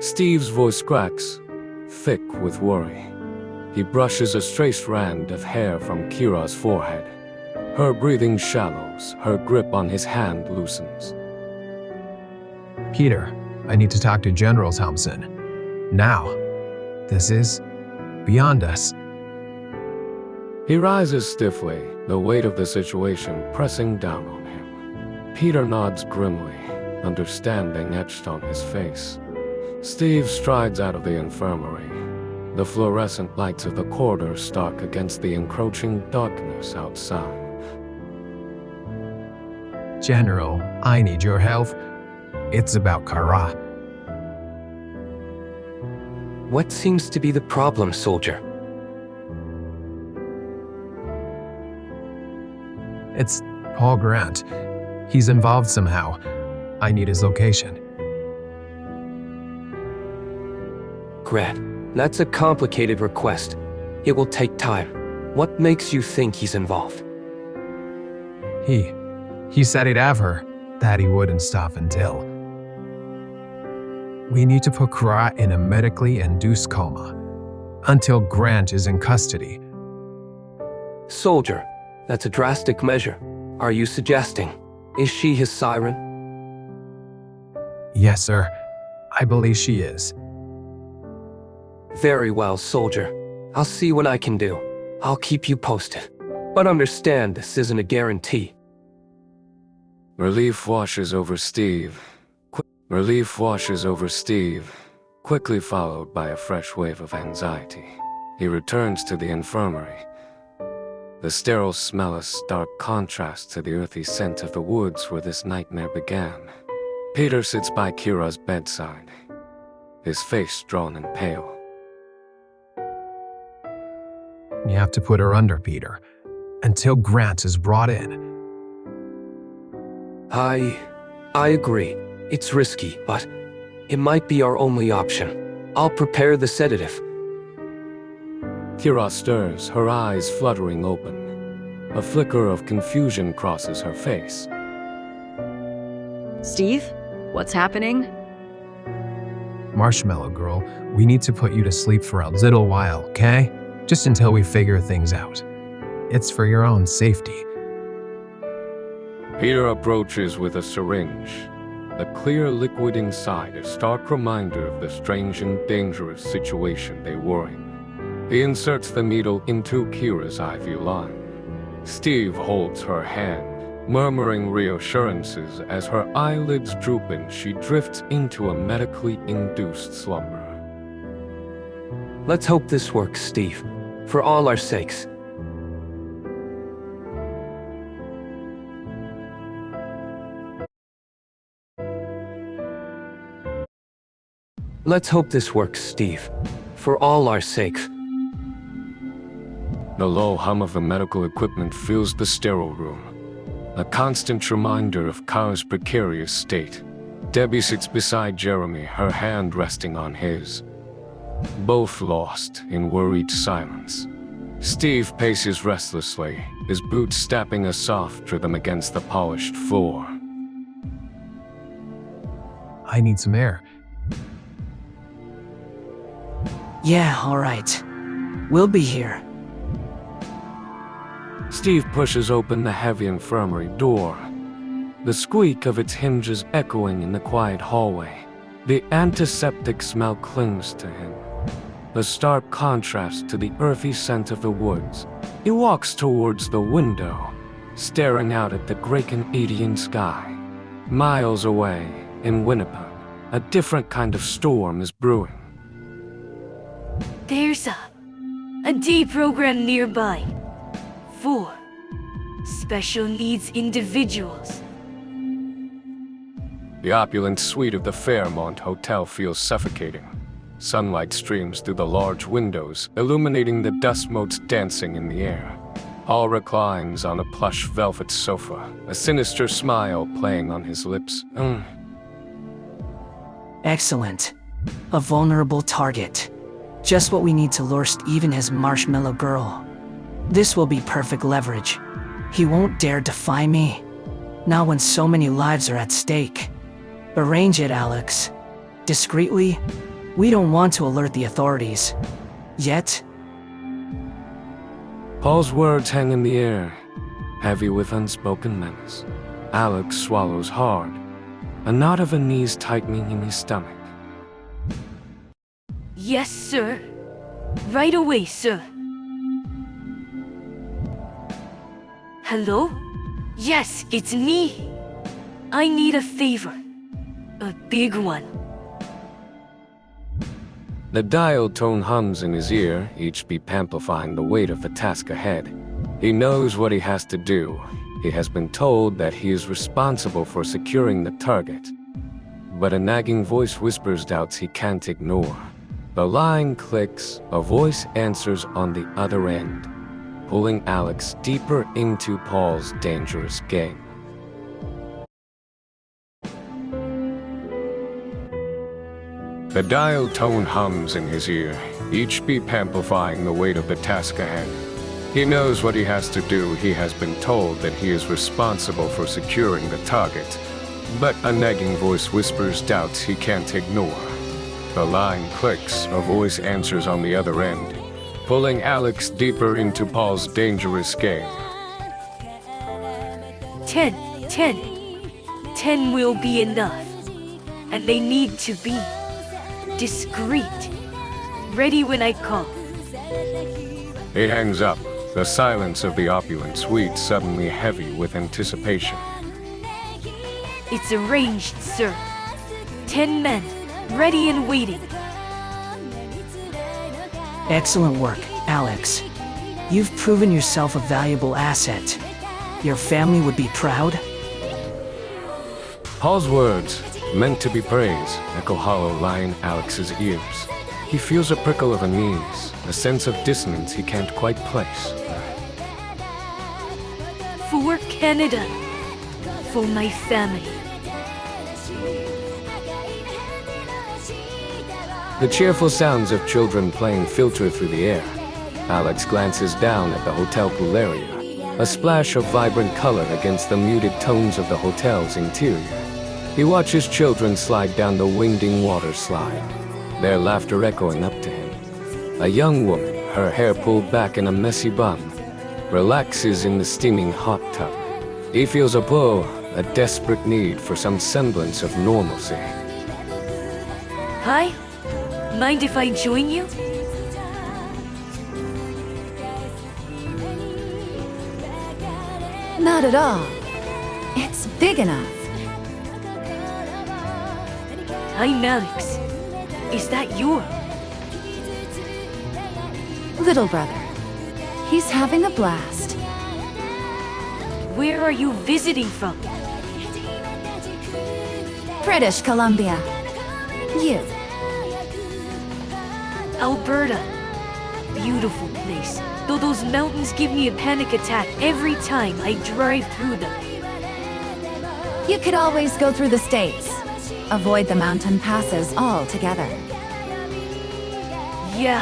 Steve's voice cracks, thick with worry. He brushes a stray strand of hair from Kira's forehead. Her breathing shallows, her grip on his hand loosens. Peter, I need to talk to General Thompson. Now. This is beyond us. He rises stiffly, the weight of the situation pressing down on him. Peter nods grimly, understanding etched on his face. Steve strides out of the infirmary. The fluorescent lights of the corridor stark against the encroaching darkness outside. General, I need your help. It's about Kara. What seems to be the problem, soldier? It's Paul Grant. He's involved somehow. I need his location. Grant, that's a complicated request. It will take time. What makes you think he's involved? He said he'd have her, that he wouldn't stop until. We need to put Kara in a medically induced coma until Grant is in custody. Soldier, that's a drastic measure. Are you suggesting? Is she his siren? Yes, sir. I believe she is. Very well, soldier. I'll see what I can do. I'll keep you posted. But understand, this isn't a guarantee. Relief washes over Steve, quickly followed by a fresh wave of anxiety. He returns to the infirmary. The sterile smell a stark contrast to the earthy scent of the woods where this nightmare began. Peter sits by Kira's bedside, his face drawn and pale. You have to put her under, Peter, until Grant is brought in. I agree. It's risky, but it might be our only option. I'll prepare the sedative. Kira stirs, her eyes fluttering open. A flicker of confusion crosses her face. Steve, what's happening? Marshmallow Girl, we need to put you to sleep for a little while, okay? Just until we figure things out. It's for your own safety. Peter approaches with a syringe. The clear liquid inside a stark reminder of the strange and dangerous situation they were in. He inserts the needle into Kira's IV line. Steve holds her hand, murmuring reassurances as her eyelids droop and she drifts into a medically induced slumber. Let's hope this works, Steve. For all our sakes. Let's hope this works, Steve. For all our sakes. The low hum of the medical equipment fills the sterile room, a constant reminder of Kara's precarious state. Debbie sits beside Jeremy, her hand resting on his. Both lost in worried silence. Steve paces restlessly, his boots tapping a soft rhythm against the polished floor. I need some air. Yeah, all right. We'll be here. Steve pushes open the heavy infirmary door, the squeak of its hinges echoing in the quiet hallway. The antiseptic smell clings to him, a stark contrast to the earthy scent of the woods. He walks towards the window, staring out at the grey Canadian sky. Miles away, in Winnipeg, a different kind of storm is brewing. There's a D program nearby. 4 special needs individuals. The opulent suite of the Fairmont Hotel feels suffocating. Sunlight streams through the large windows, illuminating the dust motes dancing in the air. Hall reclines on a plush velvet sofa, a sinister smile playing on his lips. Excellent. A vulnerable target. Just what we need to lure Steve and his Marshmallow Girl. This will be perfect leverage. He won't dare defy me. Not when so many lives are at stake. Arrange it, Alex. Discreetly, We don't want to alert the authorities. Yet? Paul's words hang in the air, heavy with unspoken menace. Alex swallows hard, a knot of unease tightening in his stomach. Yes, sir. Right away, sir. Hello? Yes, it's me. I need a favor. A big one. The dial tone hums in his ear, each beep amplifying the weight of the task ahead. He knows what he has to do. He has been told that he is responsible for securing the target. But a nagging voice whispers doubts he can't ignore. The line clicks, a voice answers on the other end, pulling Alex deeper into Paul's dangerous game. The dial tone hums in his ear, each beep amplifying the weight of the task ahead. He knows what he has to do. He has been told that he is responsible for securing the target. But a nagging voice whispers doubts he can't ignore. The line clicks, a voice answers on the other end, pulling Alex deeper into Paul's dangerous game. 10. 10 will be enough. And they need to be discreet. Ready when I call. He hangs up, the silence of the opulent suite suddenly heavy with anticipation. It's arranged, sir. 10 men, ready and waiting. Excellent work, Alex. You've proven yourself a valuable asset. Your family would be proud. Paul's words, meant to be praise, echo hollow lie in Alex's ears. He feels a prickle of unease, a sense of dissonance he can't quite place. For Canada. For my family. The cheerful sounds of children playing filter through the air. Alex glances down at the hotel pool area, a splash of vibrant color against the muted tones of the hotel's interior. He watches children slide down the winding water slide, their laughter echoing up to him. A young woman, her hair pulled back in a messy bun, relaxes in the steaming hot tub. He feels a pull, a desperate need for some semblance of normalcy. Hi? Mind if I join you? Not at all. It's big enough. I'm Alex. Is that your? Little brother. He's having a blast. Where are you visiting from? British Columbia. You. Alberta. Beautiful place. Though those mountains give me a panic attack every time I drive through them. You could always go through the States. Avoid the mountain passes altogether. Yeah.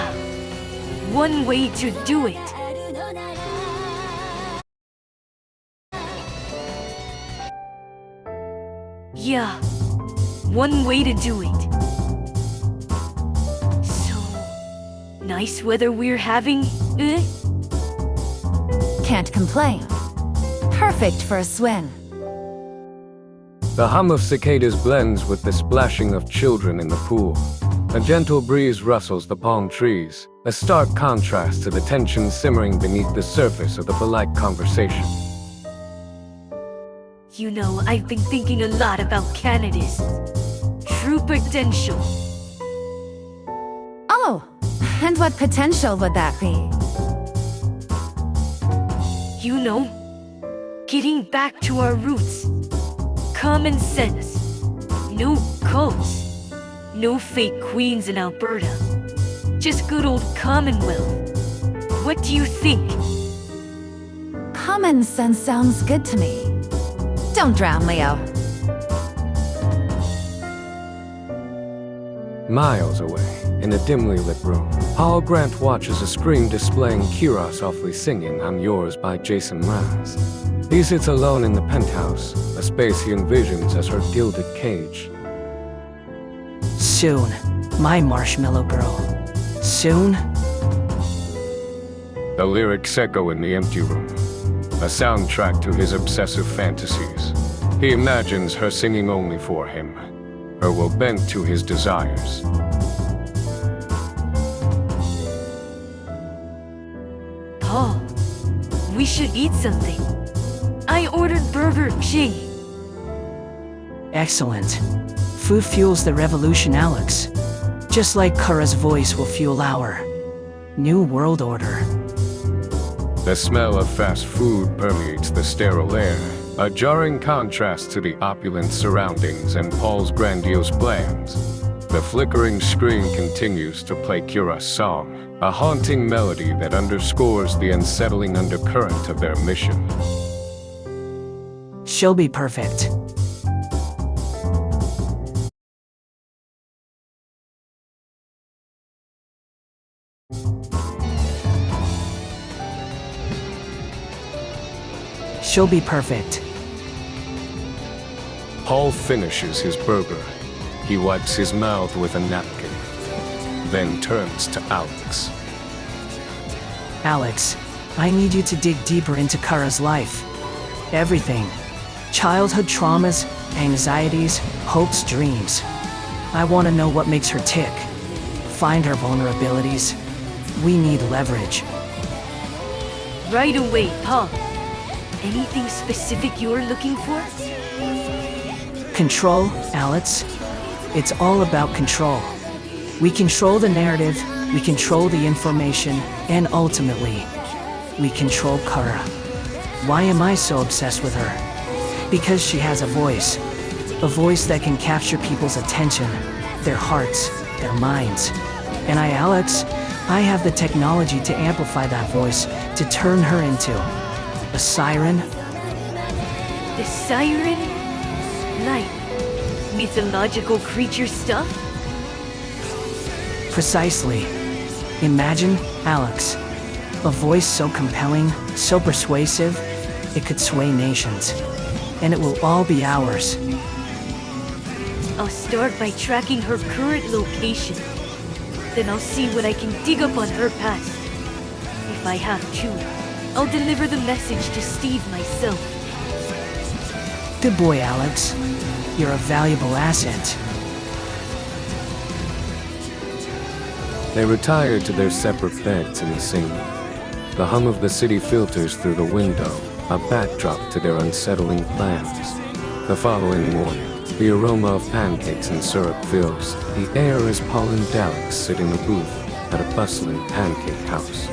One way to do it. Yeah. One way to do it. Nice weather we're having, eh? Can't complain. Perfect for a swim. The hum of cicadas blends with the splashing of children in the pool. A gentle breeze rustles the palm trees, a stark contrast to the tension simmering beneath the surface of the polite conversation. You know, I've been thinking a lot about Canada's true potential. Oh, and what potential would that be? You know, getting back to our roots. Common sense. No cults. No fake queens in Alberta. Just good old Commonwealth. What do you think? Common sense sounds good to me. Don't drown, Leo. Miles away, in a dimly lit room, Paul Grant watches a screen displaying Kira softly singing I'm Yours by Jason Mraz. He sits alone in the penthouse, a space he envisions as her gilded cage. Soon, My marshmallow girl. Soon? The lyrics echo in the empty room, a soundtrack to his obsessive fantasies. He imagines her singing only for him, her will bend to his desires. Paul, we should eat something. I ordered Burger King. Excellent. Food fuels the revolution, Alex. Just like Kara's voice will fuel our new world order. The smell of fast food permeates the sterile air, a jarring contrast to the opulent surroundings and Paul's grandiose plans. The flickering screen continues to play Kira's song, a haunting melody that underscores the unsettling undercurrent of their mission. She'll be perfect. She'll be perfect. Paul finishes his burger. He wipes his mouth with a napkin, then turns to Alex. Alex, I need you to dig deeper into Kara's life. Everything. Childhood traumas, anxieties, hopes, dreams. I want to know what makes her tick. Find her vulnerabilities. We need leverage. Right away, Paul. Anything specific you're looking for? Control, Alex. It's all about control. We control the narrative, we control the information, and ultimately, we control Kara. Why am I so obsessed with her? Because she has a voice that can capture people's attention, their hearts, their minds. And Alex, I have the technology to amplify that voice, to turn her into a siren. The siren? Like mythological creature stuff? Precisely. Imagine, Alex, a voice so compelling, so persuasive, it could sway nations. And it will all be ours. I'll start by tracking her current location. Then I'll see what I can dig up on her past. If I have to, I'll deliver the message to Steve myself. Good boy, Alex. You're a valuable asset. They retire to their separate beds in the scene. The hum of the city filters through the window, a backdrop to their unsettling plans. The following morning, the aroma of pancakes and syrup fills the air as Paul and Alex sit in a booth at a bustling pancake house.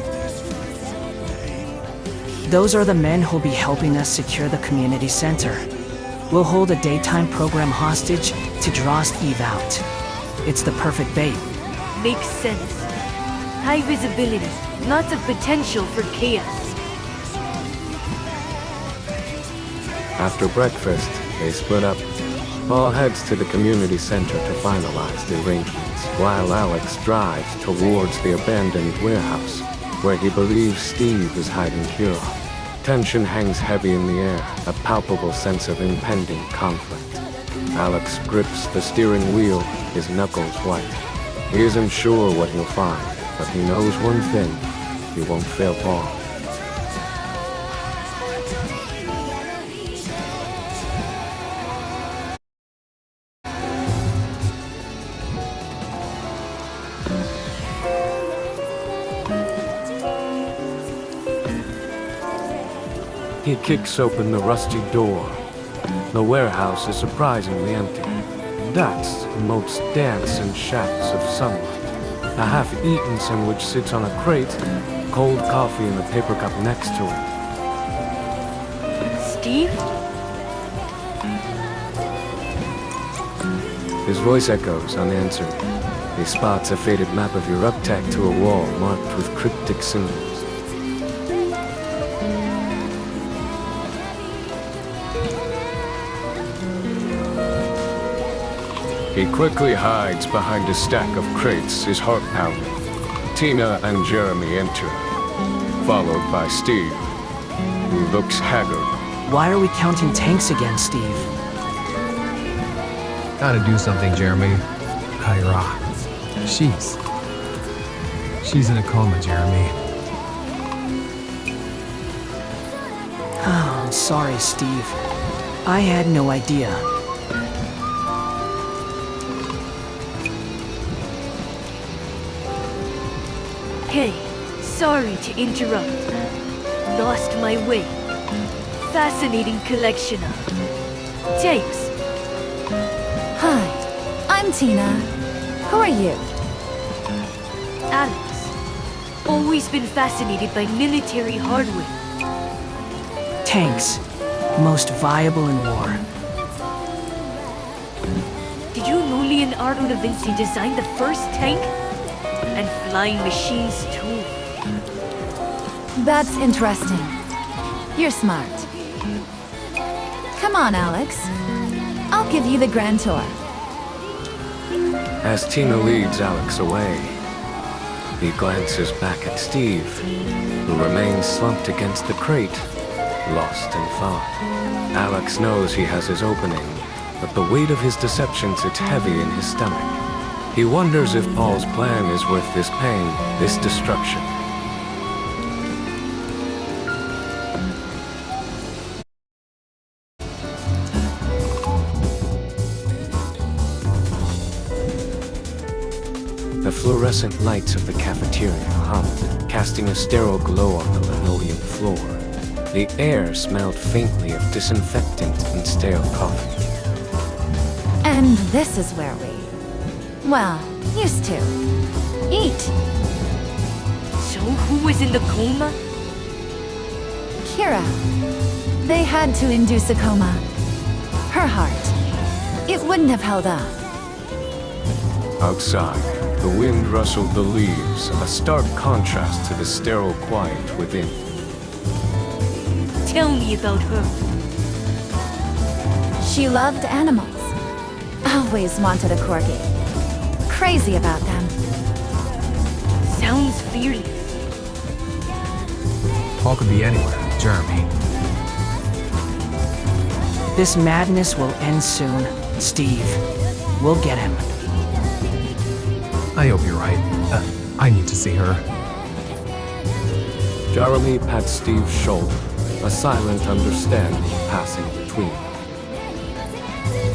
Those are the men who'll be helping us secure the community center. We'll hold a daytime program hostage to draw Steve out. It's the perfect bait. Makes sense. High visibility, lots of potential for chaos. After breakfast, they split up. Paul heads to the community center to finalize the arrangements, while Alex drives towards the abandoned warehouse, where he believes Steve is hiding Kira. Tension hangs heavy in the air, a palpable sense of impending conflict. Alex grips the steering wheel, his knuckles white. He isn't sure what he'll find, but he knows one thing: he won't fail Paul. He kicks open the rusty door. The warehouse is surprisingly empty. Dust motes dance in shafts of sunlight. A half-eaten sandwich sits on a crate, cold coffee in a paper cup next to it. Steve? His voice echoes unanswered. He spots a faded map of Europe tacked to a wall marked with cryptic symbols. He quickly hides behind a stack of crates, his heart pounding. Tina and Jeremy enter, followed by Steve, who looks haggard. Why are we counting tanks again, Steve? Gotta do something, Jeremy. Kyra. She's in a coma, Jeremy. Oh, I'm sorry, Steve. I had no idea. Hey, sorry to interrupt. Lost my way. Fascinating collection of tapes. Hi, I'm Tina. Who are you? Alex. Always been fascinated by military hardware. Tanks. Most viable in war. Did you know Leonardo da Vinci designed the first tank? And flying machines too. That's interesting. You're smart. Come on, Alex. I'll give you the grand tour. As Tina leads Alex away, he glances back at Steve, who remains slumped against the crate, lost in thought. Alex knows he has his opening, but the weight of his deception sits heavy in his stomach. He wonders if Paul's plan is worth this pain, this destruction. The fluorescent lights of the cafeteria hummed, casting a sterile glow on the linoleum floor. The air smelled faintly of disinfectant and stale coffee. And this is where we, well, used to eat. So who was in the coma? Kira. They had to induce a coma. Her heart. It wouldn't have held up. Outside, the wind rustled the leaves, a stark contrast to the sterile quiet within. Tell me about her. She loved animals. Always wanted a corgi. Crazy about them. Sounds fearless. Paul could be anywhere, Jeremy. This madness will end soon, Steve. We'll get him. I hope you're right. I need to see her. Jeremy pats Steve's shoulder, a silent understanding passing between them.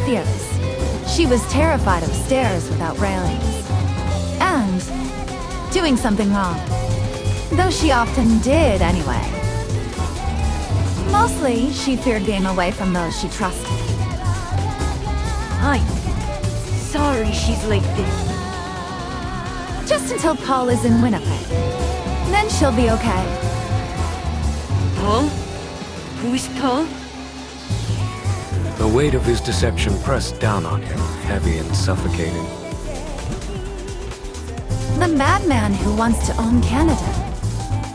Fearless. She was terrified of stairs without railings. And doing something wrong. Though she often did anyway. Mostly, she feared being away from those she trusted. I'm sorry she's like this. Just until Paul is in Winnipeg. Then she'll be okay. Paul? Who's Paul? The weight of his deception pressed down on him, heavy and suffocating. The madman who wants to own Canada.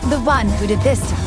The one who did this to her.